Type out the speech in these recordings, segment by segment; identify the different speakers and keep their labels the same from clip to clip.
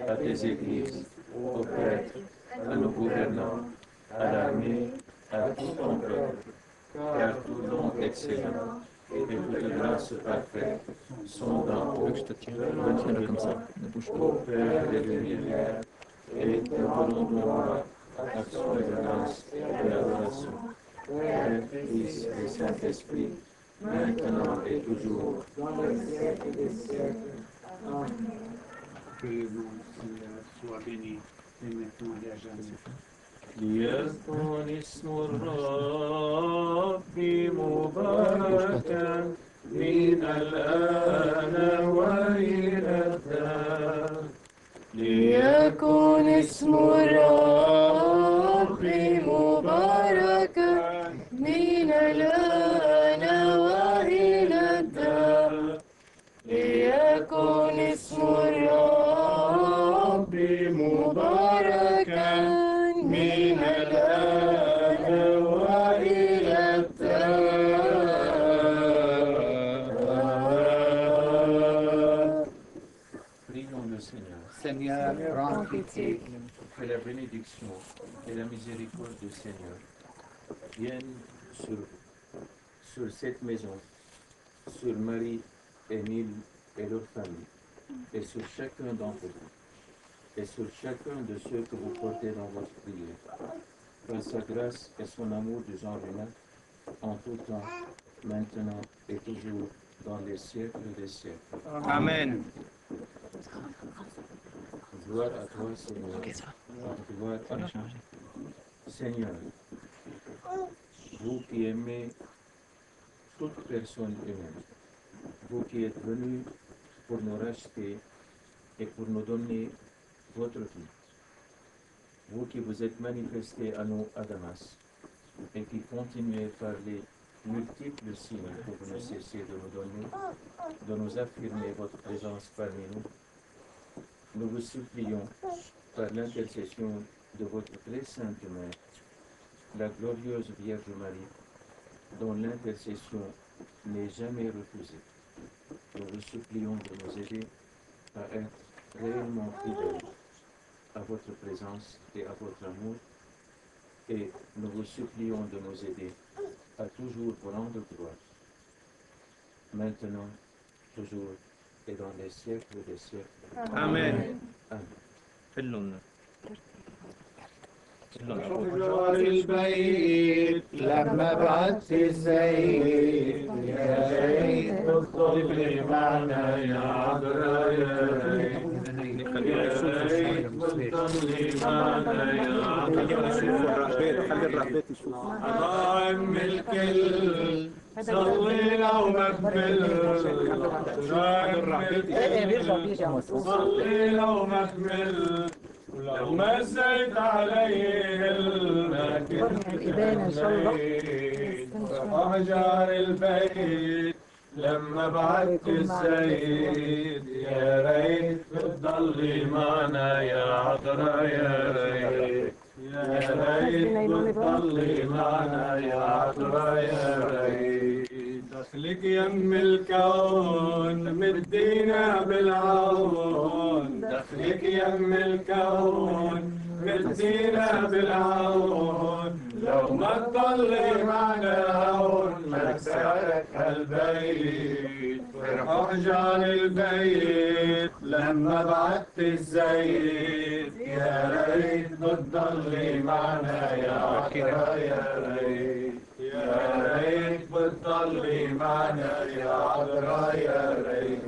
Speaker 1: à tes églises, aux prêtres, à nos gouvernants, à l'armée, à tout ton peuple, car tout don excellent et toute grâce parfaite sont d'en haut, au Père des lumières, et te voulons gloire, action de grâce et adoration. Père, Fils et Saint-Esprit, maintenant et toujours, dans les siècles des siècles. Amen.
Speaker 2: Que le nom du Seigneur soit béni, et maintenant et à jamais.
Speaker 1: ليكن اسم الرب مباركا من الآن وإلى الدهر.
Speaker 3: ليكن اسم الرب مباركا من الآن وإلى الدهر. ليكن اسم الرب مباركا من الآن وإلى الدهر.
Speaker 1: Prions le Seigneur.
Speaker 2: Seigneur, prends pitié.
Speaker 1: Que la bénédiction et la miséricorde du Seigneur viennent sur cette maison, sur Marie, Émile et leur famille, et sur chacun d'entre vous, et sur chacun de ceux que vous portez dans votre prière, par sa grâce et son amour du genre humain, en tout temps, maintenant et toujours, dans les siècles des siècles.
Speaker 2: Amen.
Speaker 1: Gloire à toi, Seigneur. Gloire à toi. Seigneur, vous qui aimez toute personne humaine, vous qui êtes venus pour nous racheter et pour nous donner votre vie, vous qui vous êtes manifestés à nous à Damas et qui continuez par les multiples signes que vous ne cessez de nous donner, de nous affirmer votre présence parmi nous, nous vous supplions par l'intercession de votre très sainte Mère, la glorieuse Vierge Marie, dont l'intercession n'est jamais refusée. Nous vous supplions de nous aider à être réellement fidèles à votre présence et à votre amour, et nous vous supplions de nous aider à toujours vous rendre gloire, maintenant, toujours et dans les siècles des siècles.
Speaker 2: Amen.
Speaker 1: Amen.
Speaker 4: جوار البيت لما بعت الزيت يا ريت تطلبي معنا يا عذراء يا ريت تطلبي معنا يا عذراء عم الكل صلينا ومقبل صلينا ومقبل لما زيت عليه المكين أحجار البيت لما بعت السيد يا ريت تضلي معنا يا عذراء يا ريت يا ريت تضلي معنا يا عذراء يا ريت دخلك يم الكون مدينا بالعون دخلك يم الكون مدينا بالعون لو ما تضلي معنا هون مكسرك هالبيت فرح أحجار البيت لما بعت الزيت يا ريت بتضلي معنا يا عذراء يا ريت يا ريت بتضلي معنا يا عذراء يا ريت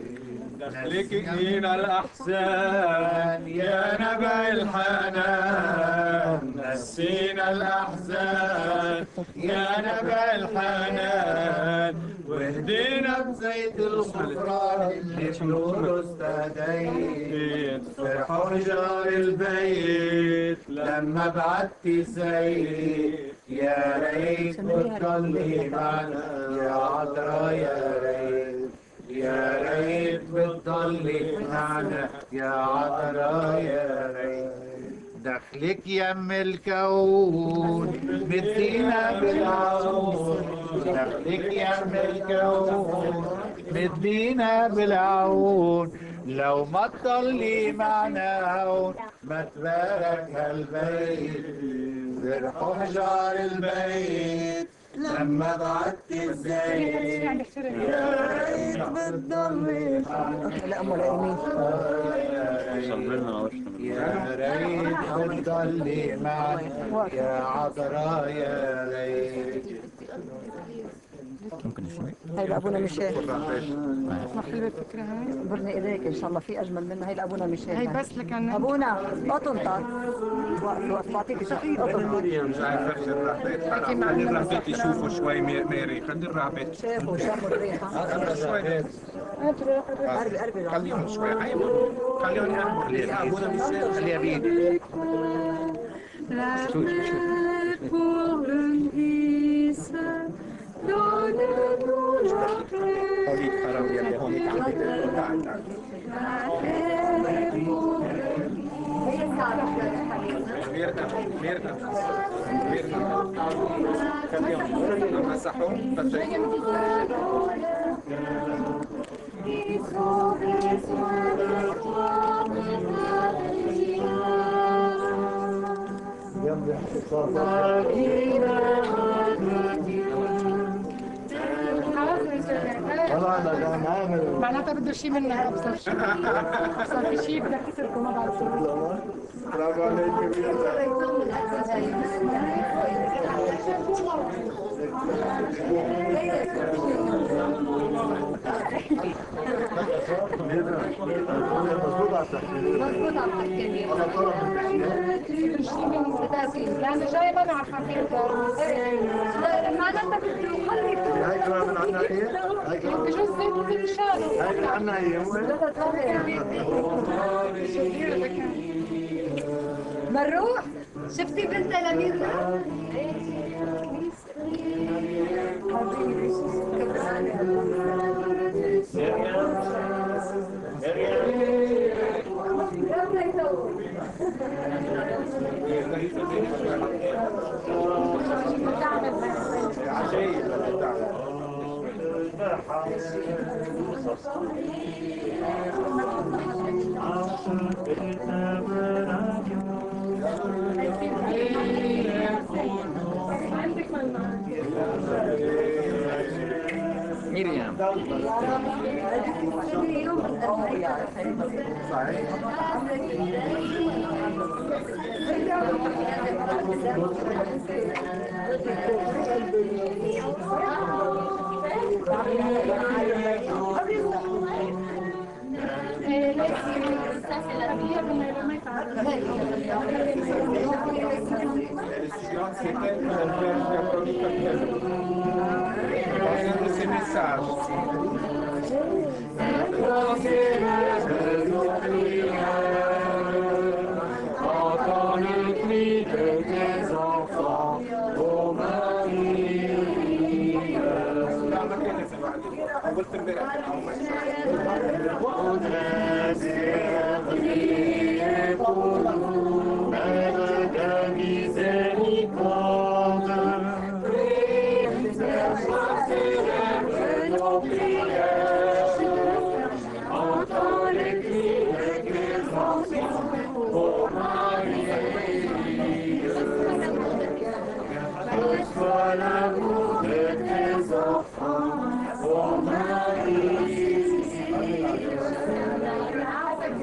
Speaker 4: دخلك فينا الأحزان يا نبع الحنان نسينا الأحزان يا نبع الحنان واهدينا بزيت الغفران اللي بنوره استهديت فرحوا رجال البيت لما بعتي زيت يا ريت بتضلي معنا يا عذراء يا ريت يا ريت بتضلي معنا يا عذراء يا ريت دخلك يم الكون مدينا بالعون دخلك يم الكون مدينا بالعون
Speaker 5: لو ما تضلي معنا هون ما تبارك هالبيت فرح حجار البيت لما بعت الزيت يا ريت بتضلي
Speaker 6: لا أم ولا يمين
Speaker 5: يا ريت بتضلي معنا يا عذراء يا ريت.
Speaker 6: هاي لأبونا ميشيل ما حلوة الفكرة هاي برني إيديك إن شاء الله في أجمل منها. هاي لأبونا ميشيل هاي بس لكن أبونا أطنطر وقت بعطيك شيء أطنطر
Speaker 2: مش عارف ايش الرهبات. خلي الرهبات يشوفوا شوي ماري. خلي الرهبات
Speaker 6: شافوا الريحة
Speaker 2: شوي. خليهم شوي. خليهم يا ابونا ميشيل خليها بيدي.
Speaker 3: Pour le Fils, donne-nous notre
Speaker 2: هونيك حرام يا هونيك تعال تعال. ميرنا خليهم مسحوا بس
Speaker 3: معناتها بده شيء منك ابصر في شيء بدك تتركه ما بعرف شو.
Speaker 5: برافو عليك
Speaker 3: يعني جاي ما نعرف كيف معناتها بده خلي
Speaker 5: هاي كمان من عنا ايه؟ هاي كمان
Speaker 3: بجوز زيت في الشارع
Speaker 5: هاي من عنا ايه؟
Speaker 7: مروح شفتي بنت لميرنا؟
Speaker 5: مريم
Speaker 2: Ces messages.
Speaker 3: Entends le cri de tes enfants, ô Marie. Priez pour nous, Mère de miséricorde. Nos prières, entends les cris de tes enfants, ô Marie. Reçois l'amour de tes enfants, ô Marie.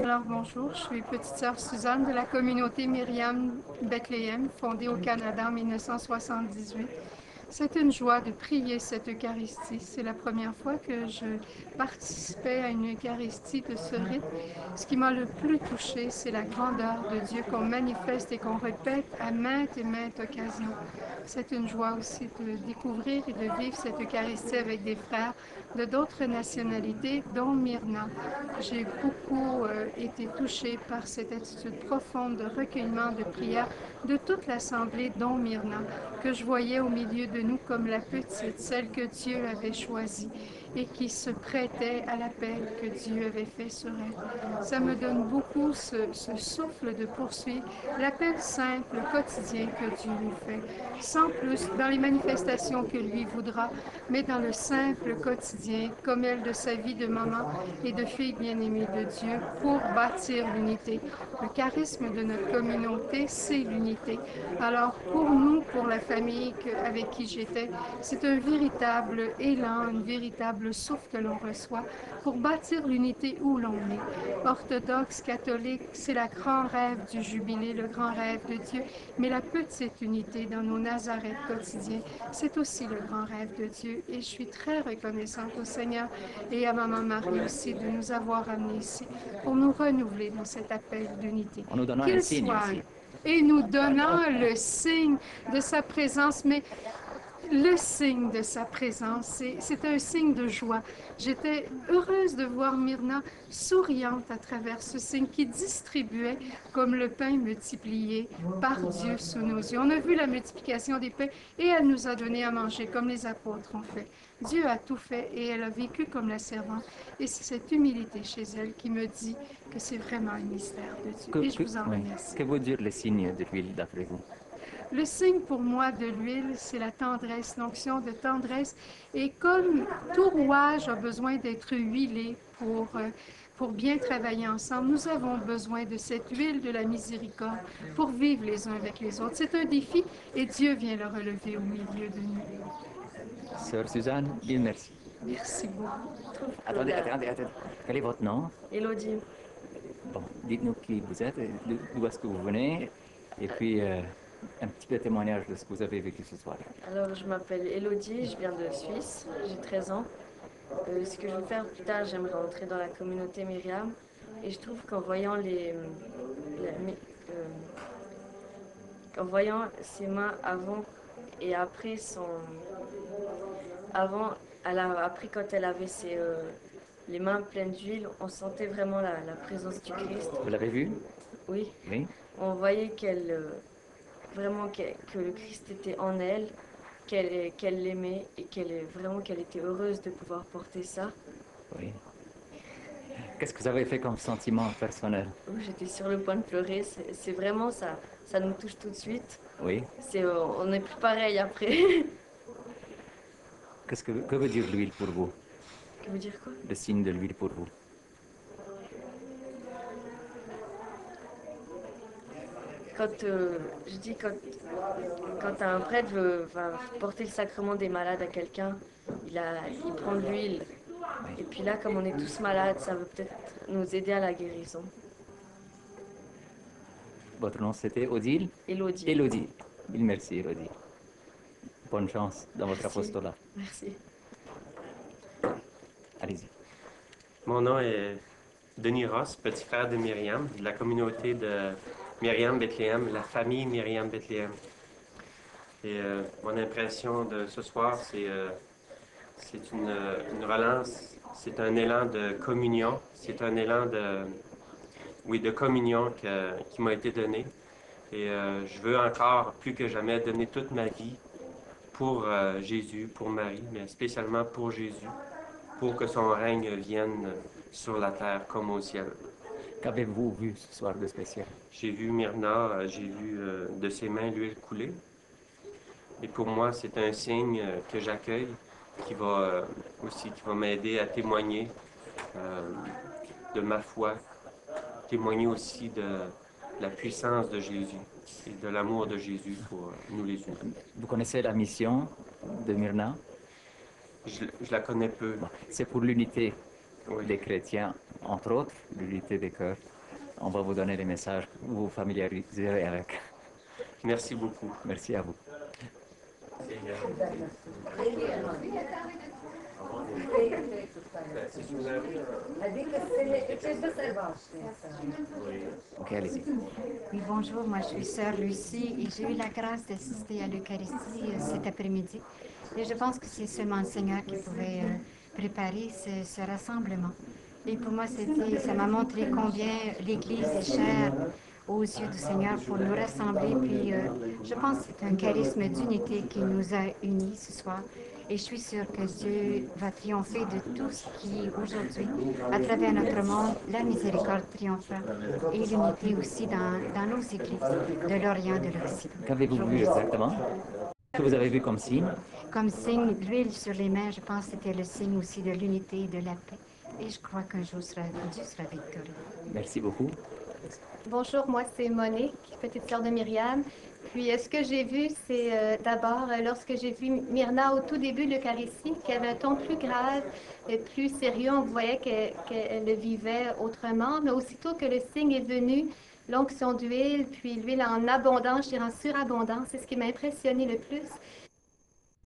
Speaker 8: Alors bonjour, je suis petite sœur Suzanne de la communauté Myriam Bethléem, fondée au Canada en 1978. C'est une joie de prier cette Eucharistie. C'est la première fois que je participais à une Eucharistie de ce rite. Ce qui m'a le plus touchée, c'est la grandeur de Dieu qu'on manifeste et qu'on répète à maintes et maintes occasions. C'est une joie aussi de découvrir et de vivre cette Eucharistie avec des frères de d'autres nationalités, dont Myrna. J'ai beaucoup été touchée par cette attitude profonde de recueillement, de prière de toute l'Assemblée, dont Myrna, que je voyais au milieu de nous comme la petite, celle que Dieu avait choisie. et qui se prêtait à l'appel que Dieu avait fait sur elle. Ça me donne beaucoup ce souffle de poursuivre l'appel simple, quotidien que Dieu nous fait, sans plus, dans les manifestations que lui voudra, mais dans le simple quotidien, comme elle de sa vie de maman et de fille bien-aimée de Dieu, pour bâtir l'unité. Le charisme de notre communauté, c'est l'unité. Alors, pour nous, pour la famille avec qui j'étais, c'est un véritable élan, un véritable souffle que l'on reçoit pour bâtir l'unité où l'on est. Orthodoxe, catholique, c'est le grand rêve du jubilé, le grand rêve de Dieu, mais la petite unité dans nos Nazareth quotidiens, c'est aussi le grand rêve de Dieu. Et je suis très reconnaissante au Seigneur et à Maman Marie aussi de nous avoir amenés ici pour nous renouveler dans cet appel d'unité.
Speaker 9: En nous donnant un signe aussi.
Speaker 8: Et nous donnant le signe de sa présence, mais le signe de sa présence, c'est un signe de joie. J'étais heureuse de voir Myrna souriante à travers ce signe qui distribuait comme le pain multiplié par Dieu sous nos yeux. On a vu la multiplication des pains et elle nous a donné à manger comme les apôtres ont fait. Dieu a tout fait et elle a vécu comme la servante. Et c'est cette humilité chez elle qui me dit que c'est vraiment un mystère de Dieu. Et je vous en remercie.
Speaker 9: Que veut dire le signe de l'huile d'après vous?
Speaker 8: Le signe pour moi de l'huile, c'est la tendresse, l'onction de tendresse. Et comme tout rouage a besoin d'être huilé pour bien travailler ensemble, nous avons besoin de cette huile de la miséricorde pour vivre les uns avec les autres. C'est un défi et Dieu vient le relever au milieu de nous.
Speaker 9: Sœur Suzanne, mille merci.
Speaker 8: Merci beaucoup.
Speaker 9: Attendez. Quel est votre nom?
Speaker 10: Élodie.
Speaker 9: Bon, dites-nous qui vous êtes, d'où est-ce que vous venez, et puis un petit peu de témoignage de ce que vous avez vécu ce soir.
Speaker 10: Alors, je m'appelle Élodie, je viens de Suisse, j'ai 13 ans. Ce que je veux faire plus tard, j'aimerais entrer dans la communauté Myriam. Et je trouve qu'en voyant en voyant ses mains avant et après après quand elle avait les mains pleines d'huile, on sentait vraiment la présence du Christ.
Speaker 9: Vous l'avez vu?
Speaker 10: Oui.
Speaker 9: Oui.
Speaker 10: On voyait que le Christ était en elle, qu'elle l'aimait et qu'elle était heureuse de pouvoir porter ça.
Speaker 9: Oui. Qu'est-ce que vous avez fait comme sentiment personnel?
Speaker 10: J'étais sur le point de pleurer. C'est vraiment ça nous touche tout de suite.
Speaker 9: Oui.
Speaker 10: On n'est plus pareil après.
Speaker 9: Que veut dire l'huile pour vous?
Speaker 10: Que veut dire quoi?
Speaker 9: Le signe de l'huile pour vous.
Speaker 10: Quand un prêtre va porter le sacrement des malades à quelqu'un, il prend de l'huile. Et puis là, comme on est tous malades, ça va peut-être nous aider à la guérison.
Speaker 9: Votre nom, c'était Odile?
Speaker 10: Élodie.
Speaker 9: Élodie. Mille merci, Élodie. Bonne chance dans votre apostolat.
Speaker 10: Merci.
Speaker 9: Allez-y.
Speaker 11: Mon nom est Denis Ross, petit frère de Myriam, de la communauté de Myriam Bethléem, la famille Myriam Bethléem. Et mon impression de ce soir, c'est une relance, c'est un élan de communion, c'est un élan de communion qui m'a été donné. Et je veux encore, plus que jamais, donner toute ma vie pour Jésus, pour Marie, mais spécialement pour Jésus, pour que son règne vienne sur la terre comme au ciel.
Speaker 9: Qu'avez-vous vu ce soir de spécial?
Speaker 11: J'ai vu Myrna, j'ai vu de ses mains l'huile couler. Et pour moi, c'est un signe que j'accueille, qui va m'aider à témoigner de ma foi, témoigner aussi de la puissance de Jésus et de l'amour de Jésus pour nous les humains.
Speaker 9: Vous connaissez la mission de Myrna?
Speaker 11: Je la connais peu.
Speaker 9: C'est pour l'unité
Speaker 11: oui.
Speaker 9: des chrétiens, entre autres, l'unité des cœurs. On va vous donner les messages, vous vous familiariserez avec.
Speaker 11: Merci beaucoup.
Speaker 9: Merci à vous. Ok, allez-y.
Speaker 12: Oui, bonjour, moi je suis sœur Lucie et j'ai eu la grâce d'assister à l'Eucharistie cet après-midi. Et je pense que c'est seulement le Seigneur qui pouvait préparer ce rassemblement. Et pour moi, ça m'a montré combien l'Église est chère aux yeux du Seigneur pour nous rassembler. Puis je pense que c'est un charisme d'unité qui nous a unis ce soir. Et je suis sûre que Dieu va triompher de tout ce qui, aujourd'hui, à travers notre monde, la miséricorde triomphera et l'unité aussi dans nos églises de l'Orient, de l'Occident.
Speaker 9: Qu'avez-vous vu exactement? Que vous avez vu comme signe?
Speaker 12: Comme signe, l'huile sur les mains, je pense que c'était le signe aussi de l'unité et de la paix. Et je crois qu'un jour, Dieu sera victorieux.
Speaker 9: Merci beaucoup.
Speaker 13: Bonjour, moi c'est Monique, petite sœur de Myriam. Puis ce que j'ai vu, c'est d'abord lorsque j'ai vu Myrna au tout début de l'Eucharistie, qui avait un ton plus grave et plus sérieux, on voyait qu'elle le vivait autrement, mais aussitôt que le signe est venu, l'onction d'huile, puis l'huile en abondance, je dirais en surabondance, c'est ce qui m'a impressionné le plus.